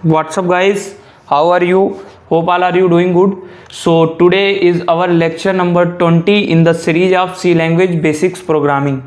What's up guys, how are you? Hope all are you doing good. So today is our lecture number 20 in the series of C language basics programming.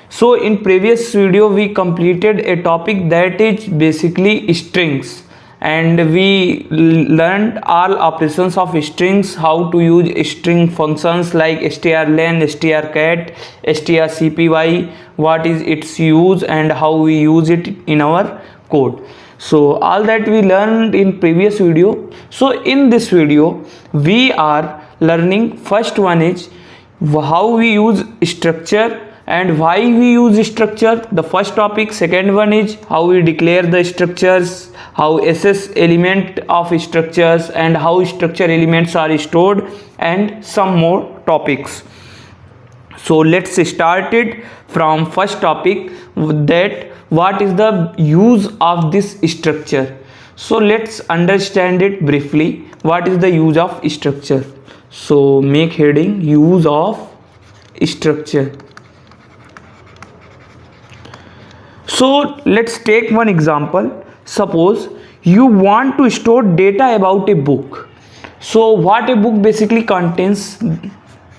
So in previous video we completed a topic that is basically strings, and we learned all operations of strings, how to use string functions like strlen, strcat, strcpy, what is its use and how we use it in our code. So all that we learned in previous video. So in this video we are learning, first one is how we use structure and why we use structure, the first topic. Second one is how we declare the structures, how assess element of structures and how structure elements are stored, and some more topics. So let's start it from first topic, that what is the use of this structure. So let's understand it briefly. What is the use of structure? So make heading use of structure. So let's take one example. Suppose you want to store data about a book. So what a book basically contains,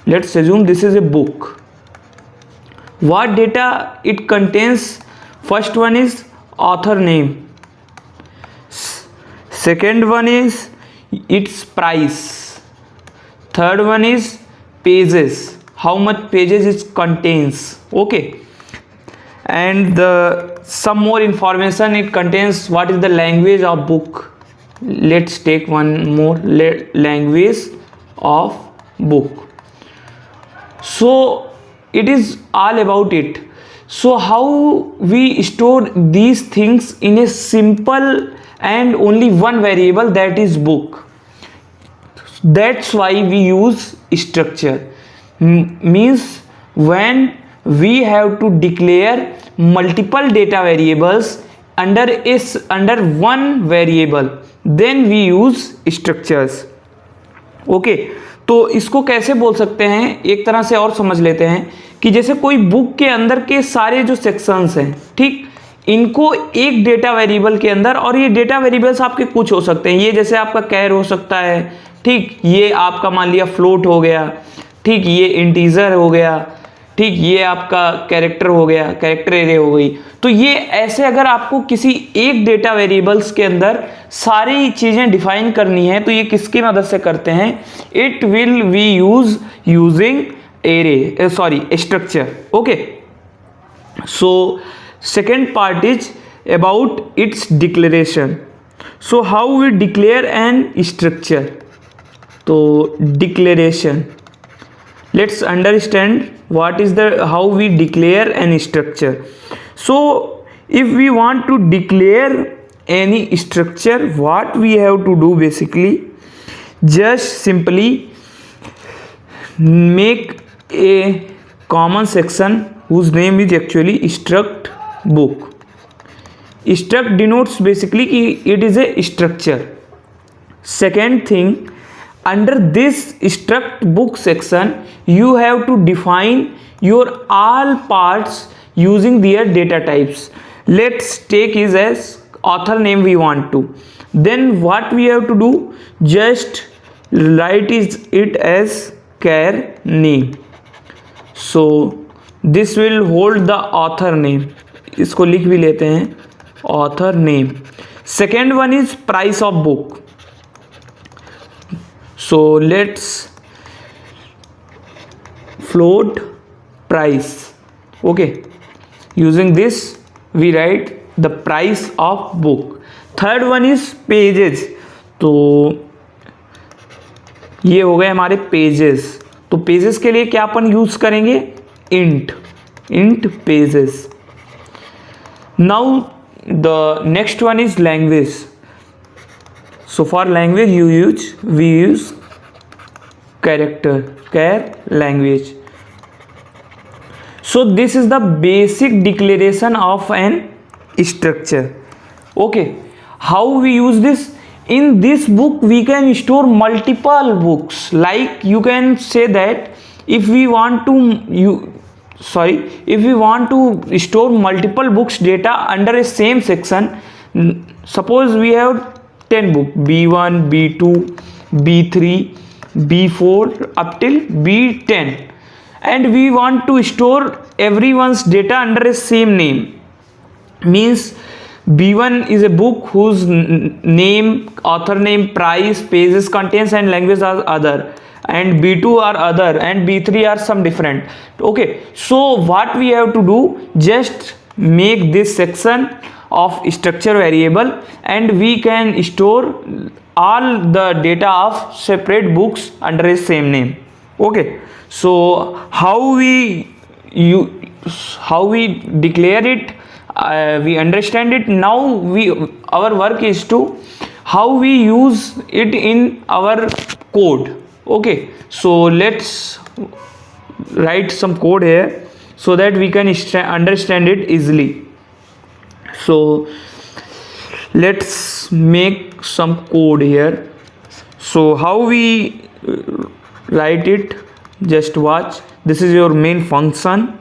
let's assume this is a book. What data it contains? First one is author name, second one is its price, third one is pages, how much pages it contains, okay, and some more information it contains, what is the language of book. Let's take one more, language of book. So it is all about it. So how we store these things in a simple and only one variable, that is book. That's why we use structure. Means when we have to declare multiple data variables under one variable, then we use structures. Okay तो इसको कैसे बोल सकते हैं, एक तरह से और समझ लेते हैं कि जैसे कोई बुक के अंदर के सारे जो सेक्शंस हैं, ठीक, इनको एक डेटा वेरिएबल के अंदर, और ये डेटा वेरिएबल्स आपके कुछ हो सकते हैं, ये जैसे आपका कैर हो सकता है, ठीक, ये आपका मान लिया फ्लोट हो गया, ठीक, ये इंटीजर हो गया, ठीक, ये आपका कैरेक्टर हो गया, कैरेक्टर एरे हो गई. तो ये ऐसे अगर आपको किसी एक डेटा वेरिएबल्स के अंदर सारी चीजें डिफाइन करनी है तो ये किसकी मदद से करते हैं? It will we using array, sorry, structure. Okay, so second part is about its declaration. So how we declare an structure. तो declaration, let's understand what is how we declare an structure. So if we want to declare any structure, what we have to do basically, just simply make a common section whose name is actually struct book. Struct denotes basically it is a structure. Second thing, under this struct book section you have to define your all parts using their data types. Let's take it as author name we want to. Then what we have to do, just write it as char name. So this will hold the author name. इसको लिख भी लेते हैं, author name. Second one is price of book. So let's float price. Okay, using this we write the price of book. Third one is pages. तो ये हो गए हमारे pages. तो pages के लिए क्या अपन यूज करेंगे? int pages. Now the next one is language. So for language we use character, char language. So this is the basic declaration of an structure. Okay, how we use this? In this book we can store multiple books. Like you can say that if we want to store multiple books data under a same section, suppose we have 10 book, b1, b2, b3, b4 up till b10, and we want to store everyone's data under a same name. Means b1 is a book whose name, author name, price, pages, contents and language are other, and b2 are other, and b3 are some different. Okay, so what we have to do, just make this section of structure variable and we can store all the data of separate books under a same name. Okay, so how we declare it, we understand it. Now our work is to how we use it in our code. Okay, so let's write some code here so that we can understand it easily. So let's make some code here. So how we write it, just watch. This is your main function.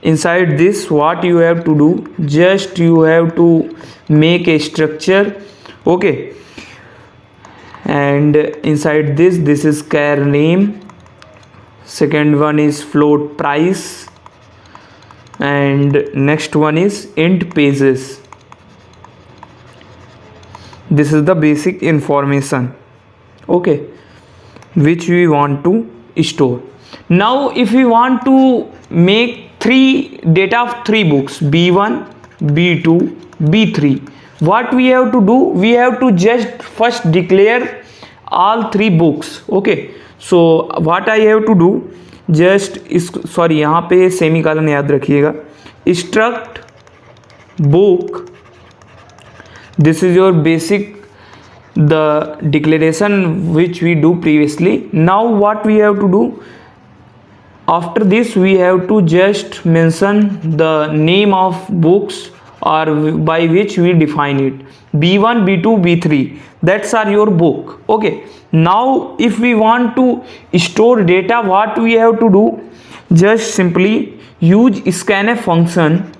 Inside this, what you have to do, just you have to make a structure. Okay, and inside this is char name, second one is float price, and next one is int pages. This is the basic information, okay, which we want to store. Now if we want to make data of 3 books, b1, b2, b3, what we have to do, we have to just first declare all 3 books. Okay, so what I have to do, just sorry यहाँ पे semicolon याद रखिएगा, struct book, this is your basic, the declaration which we do previously. Now what we have to do, after this we have to just mention the name of books or by which we define it, b1, b2, b3, that's are your book. Okay, now if we want to store data, what we have to do, just simply use scanf function,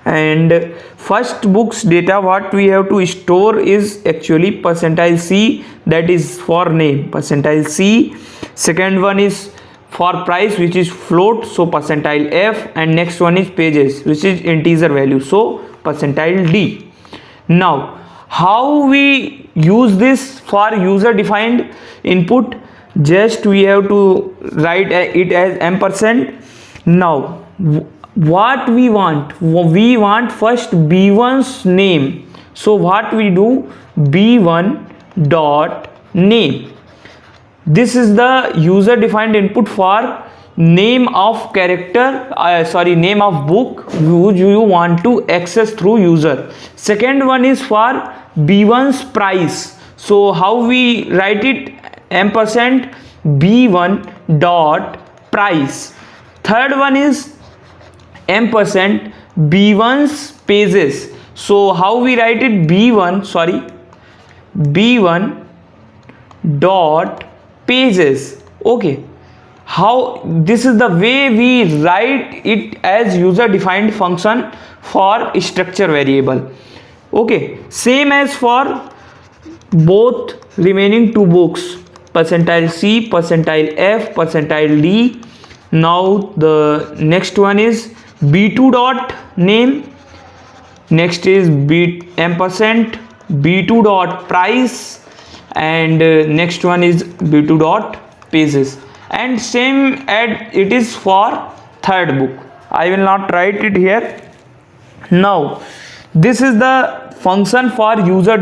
and first book's data what we have to store is actually %c, that is for name, %c. Second one is for price, which is float, so %f, and next one is pages, which is integer value, so %d. Now how we use this for user defined input, just we have to write it as ampersand. Now what we want first b1's name, so what we do, b1 dot name. This is the user defined input for name of character, name of book which you want to access through user. Second one is for b1's price, so how we write it, ampersand b1 dot price. Third one is ampersand b1's pages, so how we write it, b1 dot pages. Okay, how this is the way we write it as user defined function for structure variable. Okay, same as for both remaining 2 books, %c, %f, %d. Now the next one is b2 dot name, next is ampersand b2 dot price, and next one is b2 dot pages, and same as it is for third book. I will not write it here. Now this is the function for user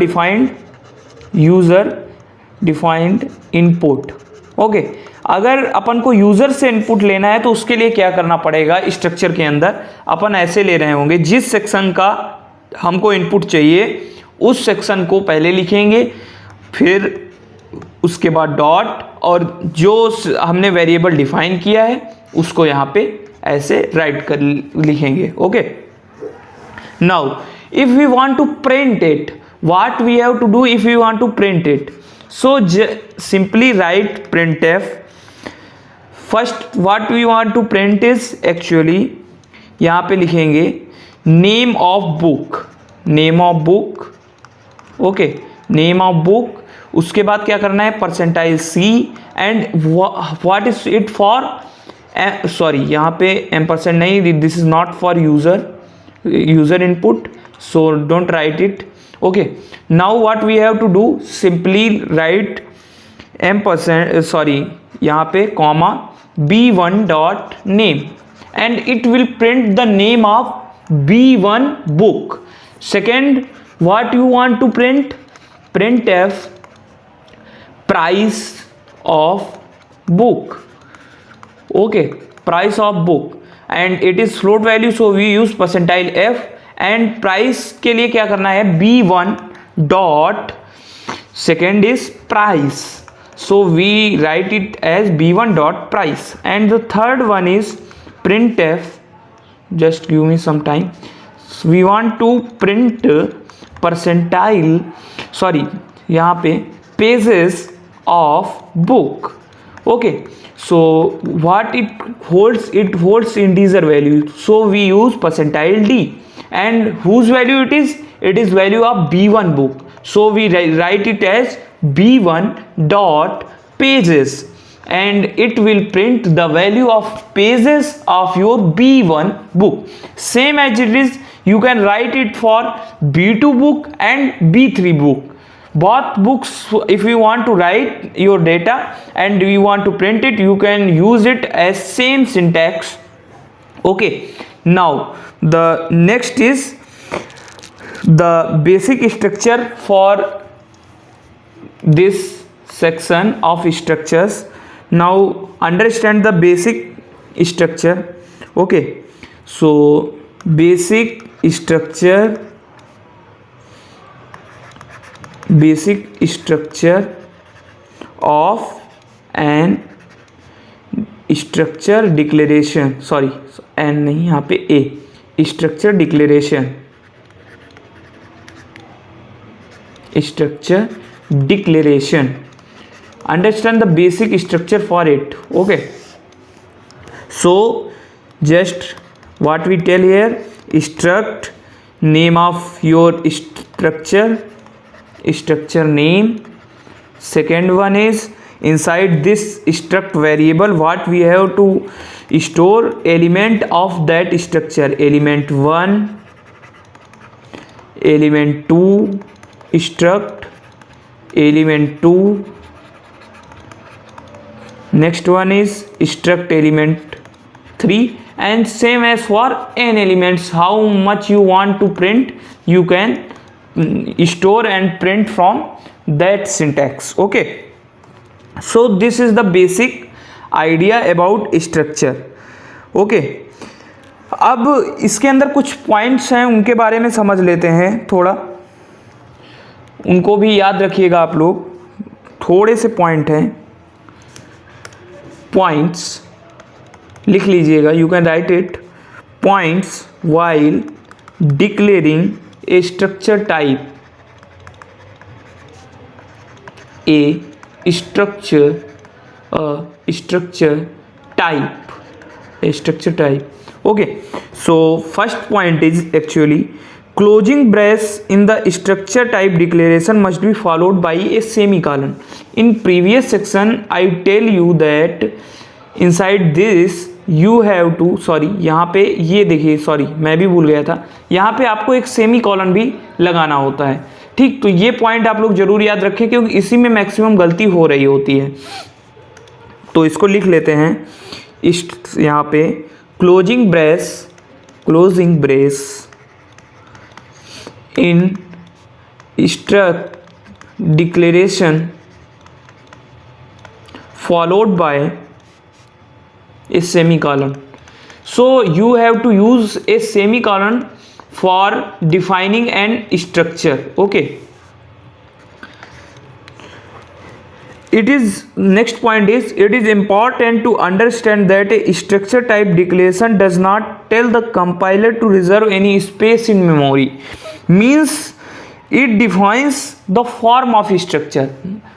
defined input. Okay, अगर अपन को user से input लेना है तो उसके लिए क्या करना पड़ेगा, स्ट्रक्चर के अंदर अपन ऐसे ले रहे होंगे, जिस सेक्शन का हमको इनपुट चाहिए उस सेक्शन को पहले लिखेंगे, फिर उसके बाद डॉट, और जो हमने वेरिएबल डिफाइन किया है उसको यहाँ पे ऐसे राइट कर लिखेंगे. Okay, now if we want to print it, what we have to do if we want to print it, so simply write printf. First what we want to print is actually यहाँ पे लिखेंगे name of book okay, name of book, उसके बाद क्या करना है, percentile c, and what is it for, sorry यहाँ पे एम्परसेंट नहीं, this is not for user input, so don't write it. Okay, now what we have to do, simply write ampersand, sorry यहाँ पे comma b1 dot name, and it will print the name of b1 book. Second, what you want to print f price of book. Okay, price of book, and it is float value, so we use percentile f, and price के लिए क्या करना है, b1 dot second is price, so we write it as b1 dot price. And the third one is printf, just give me some time, we want to print percentile, sorry यहाँ पे pages of book. Okay, so what it holds integer value, so we use percentile d, and whose value it is value of b1 book, so we write it as b1 dot pages, and it will print the value of pages of your b1 book. Same as it is, you can write it for b2 book and b3 book, both books. If you want to write your data and you want to print it, you can use it as same syntax. Okay, now the next is the basic structure for this section of structures. Now understand the basic structure. Okay, so basic structure of an structure declaration, sorry n नहीं, यहाँ पे a, structure declaration, understand the basic structure for it. Okay, so just what we tell here, struct name of your structure name. Second one is inside this struct variable, what we have to store element of that structure, element 1, element 2, struct element 2. Next one is struct element 3, and same as for n elements, how much you want to print, you can store and print from that syntax. Okay, so this is the basic idea about structure. Okay, अब इसके अंदर कुछ points हैं, उनके बारे में समझ लेते हैं थोड़ा, उनको भी याद रखिएगा आप लोग. थोड़े से पॉइंट हैं, पॉइंट्स लिख लीजिएगा, you can write it. Points while declaring A structure type, structure type. Okay, so first point is actually closing brace in the structure type declaration must be followed by a semicolon. In previous section I tell you that inside this you have to, sorry यहाँ पे ये देखिए, sorry मैं भी भूल गया था, यहाँ पे आपको एक सेमी कॉलन भी लगाना होता है. ठीक, तो ये पॉइंट आप लोग जरूर याद रखें, क्योंकि इसी में मैक्सिमम गलती हो रही होती है. तो इसको लिख लेते हैं, यहाँ पे closing brace in struct declaration followed by a semicolon. So you have to use a semicolon for defining an structure. Okay, it is, next point is, it is important to understand that a structure type declaration does not tell the compiler to reserve any space in memory. Means it defines the form of structure.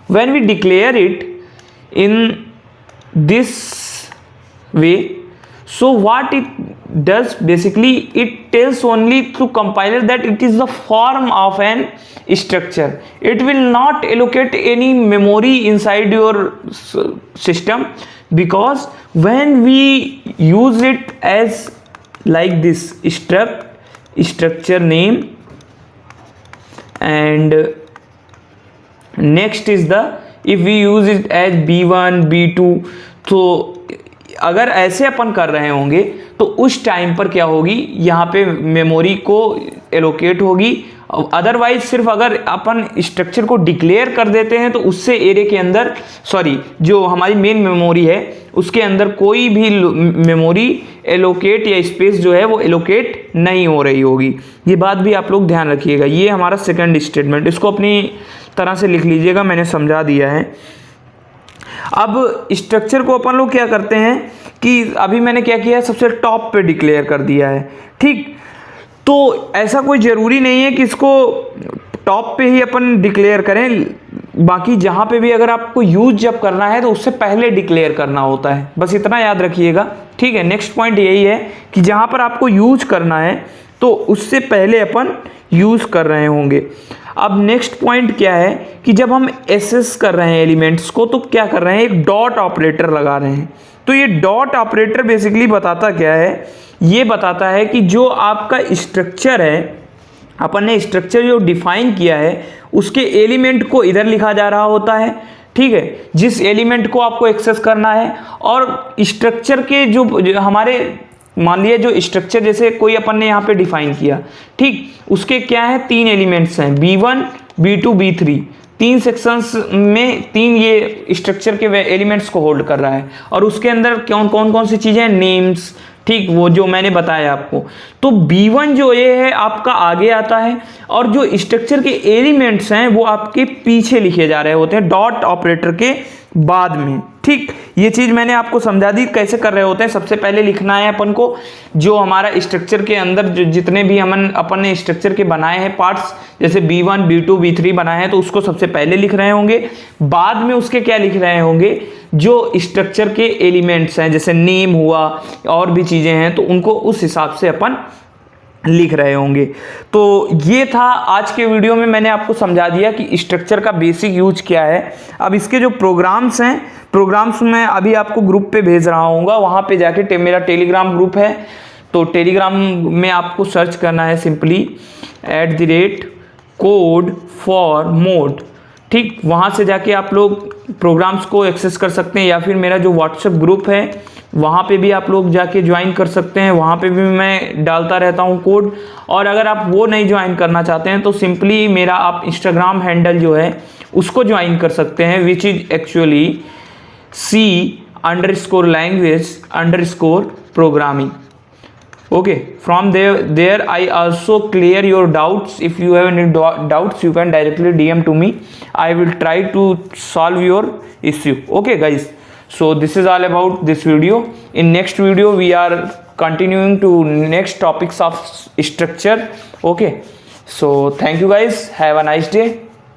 When we declare it in this way, so what it does basically, it tells only to compiler that it is the form of an structure. It will not allocate any memory inside your system, because when we use it as like this structure name, and next is the, if we use it as b1 b2, तो अगर ऐसे अपन कर रहे होंगे तो उस time पर क्या होगी, यहाँ पे मेमोरी को एलोकेट होगी। अदरवाइज सिर्फ अगर अपन स्ट्रक्चर को डिक्लेयर कर देते हैं तो उससे एरे के अंदर, सॉरी, जो हमारी मेन मेमोरी है उसके अंदर कोई भी मेमोरी एलोकेट या स्पेस जो है वो एलोकेट नहीं हो रही होगी। ये बात भी आप लोग ध्यान रखिएगा। ये हमारा सेकंड स्टेटमेंट, इसको अपनी तरह से लिख लीजिएगा, मैंने समझा दिया है। अब स्ट्रक्चर को अपन लोग क्या करते हैं कि अभी मैंने क्या किया है, सबसे टॉप पे डिक्लेयर कर दिया है, ठीक। तो ऐसा कोई ज़रूरी नहीं है कि इसको टॉप पे ही अपन डिक्लेयर करें, बाकी जहाँ पे भी अगर आपको यूज जब करना है तो उससे पहले डिक्लेयर करना होता है, बस इतना याद रखिएगा, ठीक है। नेक्स्ट पॉइंट यही है कि जहाँ पर आपको यूज करना है तो उससे पहले अपन यूज कर रहे होंगे। अब नेक्स्ट पॉइंट क्या है कि जब हम एसेस कर रहे हैं एलिमेंट्स को तो क्या कर रहे हैं, एक डॉट ऑपरेटर लगा रहे हैं। तो ये डॉट ऑपरेटर बेसिकली बताता क्या है, ये बताता है कि जो आपका स्ट्रक्चर है, अपन ने स्ट्रक्चर जो डिफाइन किया है उसके एलिमेंट को इधर लिखा जा रहा होता है, ठीक है, जिस एलिमेंट को आपको एक्सेस करना है। और स्ट्रक्चर के जो हमारे, मान लिया जो स्ट्रक्चर जैसे कोई अपन ने यहाँ पे डिफाइन किया, ठीक, उसके क्या है, 3 एलिमेंट्स हैं, b1 b2 b3, 3 सेक्शंस में 3 ये स्ट्रक्चर के एलिमेंट्स को होल्ड कर रहा है। और उसके अंदर कौन कौन सी चीज़ें हैं, नेम्स, ठीक, वो जो मैंने बताया आपको। तो b1 जो ये है आपका आगे आता है, और जो स्ट्रक्चर के एलिमेंट्स हैं वो आपके पीछे लिखे जा रहे होते हैं डॉट ऑपरेटर के बाद में, ठीक। ये चीज़ मैंने आपको समझा दी कैसे कर रहे होते हैं। सबसे पहले लिखना है अपन को जो हमारा स्ट्रक्चर के अंदर जो जितने भी अपन ने स्ट्रक्चर के बनाए हैं पार्ट्स, जैसे b1 b2 b3 बनाए हैं, तो उसको सबसे पहले लिख रहे होंगे। बाद में उसके क्या लिख रहे होंगे, जो स्ट्रक्चर के एलिमेंट्स हैं, जैसे नेम हुआ और भी चीज़ें हैं, तो उनको उस हिसाब से अपन लिख रहे होंगे। तो ये था आज के वीडियो में, मैंने आपको समझा दिया कि स्ट्रक्चर का बेसिक यूज क्या है। अब इसके जो प्रोग्राम्स हैं, प्रोग्राम्स मैं अभी आपको ग्रुप पे भेज रहा हूँगा, वहाँ पे जाके मेरा टेलीग्राम ग्रुप है, तो टेलीग्राम में आपको सर्च करना है सिंपली @code4mod, ठीक। वहाँ से जाके आप लोग प्रोग्राम्स को एक्सेस कर सकते हैं, या फिर मेरा जो व्हाट्सएप ग्रुप है वहाँ पे भी आप लोग जाके ज्वाइन कर सकते हैं, वहाँ पे भी मैं डालता रहता हूँ कोड। और अगर आप वो नहीं ज्वाइन करना चाहते हैं तो सिंपली मेरा आप इंस्टाग्राम हैंडल जो है उसको ज्वाइन कर सकते हैं, which is actually C_language_programming. Okay, from there I also clear your doubts. If you have any doubts, you can directly DM to me. I will try to solve your issue. Okay guys, so this is all about this video. In next video we are continuing to next topics of structure. Okay, so thank you guys, have a nice day.